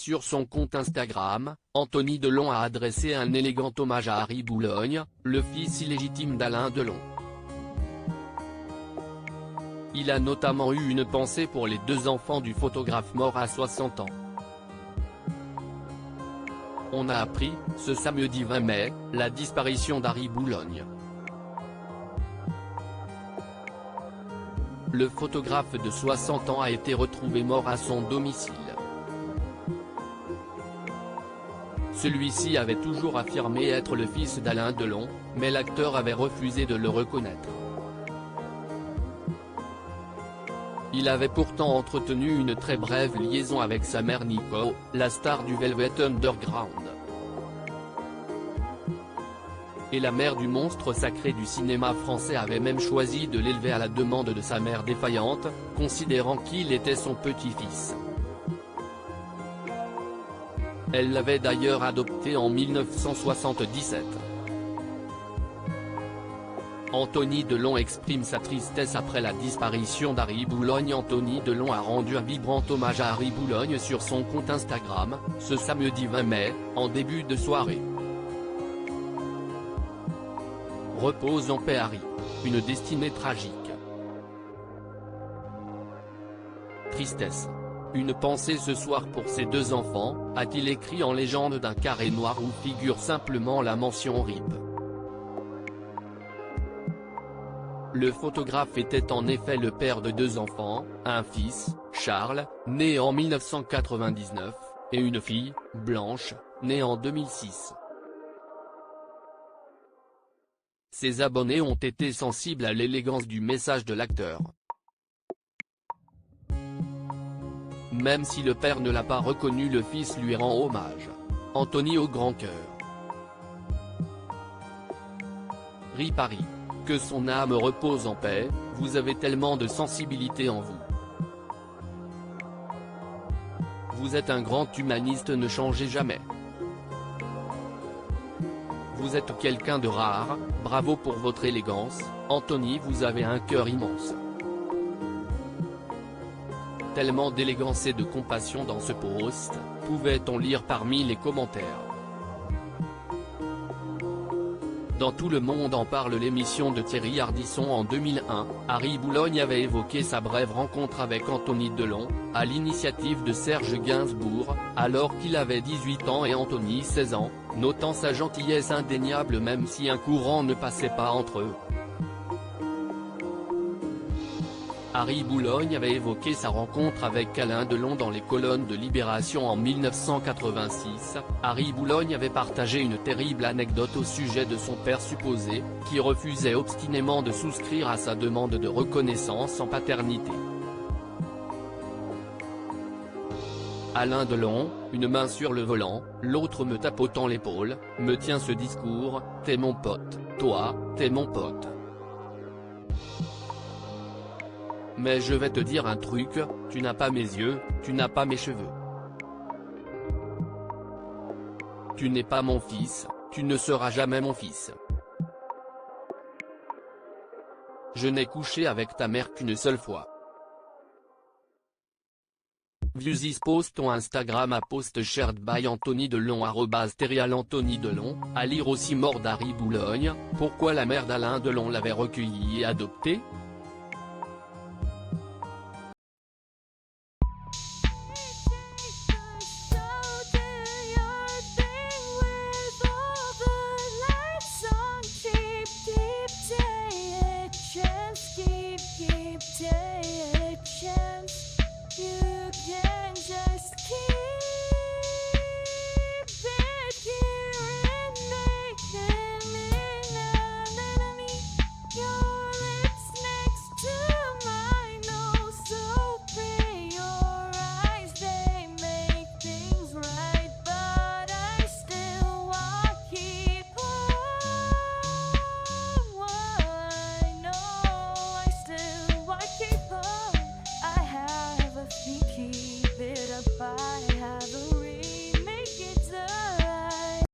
Sur son compte Instagram, Anthony Delon a adressé un élégant hommage à Harry Boulogne, le fils illégitime d'Alain Delon. Il a notamment eu une pensée pour les 2 enfants du photographe mort à 60 ans. On a appris, ce samedi 20 mai, la disparition d'Harry Boulogne. Le photographe de 60 ans a été retrouvé mort à son domicile. Celui-ci avait toujours affirmé être le fils d'Alain Delon, mais l'acteur avait refusé de le reconnaître. Il avait pourtant entretenu une très brève liaison avec sa mère Nico, la star du Velvet Underground. Et la mère du monstre sacré du cinéma français avait même choisi de l'élever à la demande de sa mère défaillante, considérant qu'il était son petit-fils. Elle l'avait d'ailleurs adopté en 1977. Anthony Delon exprime sa tristesse après la disparition d'Harry Boulogne. Anthony Delon a rendu un vibrant hommage à Harry Boulogne sur son compte Instagram, ce samedi 20 mai, en début de soirée. Repose en paix Harry. Une destinée tragique. Tristesse. Une pensée ce soir pour ses 2 enfants, a-t-il écrit en légende d'un carré noir où figure simplement la mention RIP. Le photographe était en effet le père de 2 enfants, un fils, Charles, né en 1999, et une fille, Blanche, née en 2006. Ses abonnés ont été sensibles à l'élégance du message de l'acteur. Même si le père ne l'a pas reconnu, le fils lui rend hommage. Anthony au grand cœur. RIP Harry. Que son âme repose en paix, vous avez tellement de sensibilité en vous. Vous êtes un grand humaniste, ne changez jamais. Vous êtes quelqu'un de rare, bravo pour votre élégance, Anthony, vous avez un cœur immense. Tellement d'élégance et de compassion dans ce post, pouvait-on lire parmi les commentaires. Dans tout le monde en parle. L'émission de Thierry Ardisson en 2001, Harry Boulogne avait évoqué sa brève rencontre avec Anthony Delon, à l'initiative de Serge Gainsbourg, alors qu'il avait 18 ans et Anthony 16 ans, notant sa gentillesse indéniable même si un courant ne passait pas entre eux. Harry Boulogne avait évoqué sa rencontre avec Alain Delon dans les colonnes de Libération en 1986. Harry Boulogne avait partagé une terrible anecdote au sujet de son père supposé, qui refusait obstinément de souscrire à sa demande de reconnaissance en paternité. Alain Delon, une main sur le volant, l'autre me tapotant l'épaule, me tient ce discours, t'es mon pote, toi, t'es mon pote. Mais je vais te dire un truc, tu n'as pas mes yeux, tu n'as pas mes cheveux. Tu n'es pas mon fils, tu ne seras jamais mon fils. Je n'ai couché avec ta mère qu'une seule fois. View this post on Instagram à post shared by Anthony Delon @terial Anthony Delon, à lire aussi mort d'Harry Boulogne, pourquoi la mère d'Alain Delon l'avait recueilli et adopté.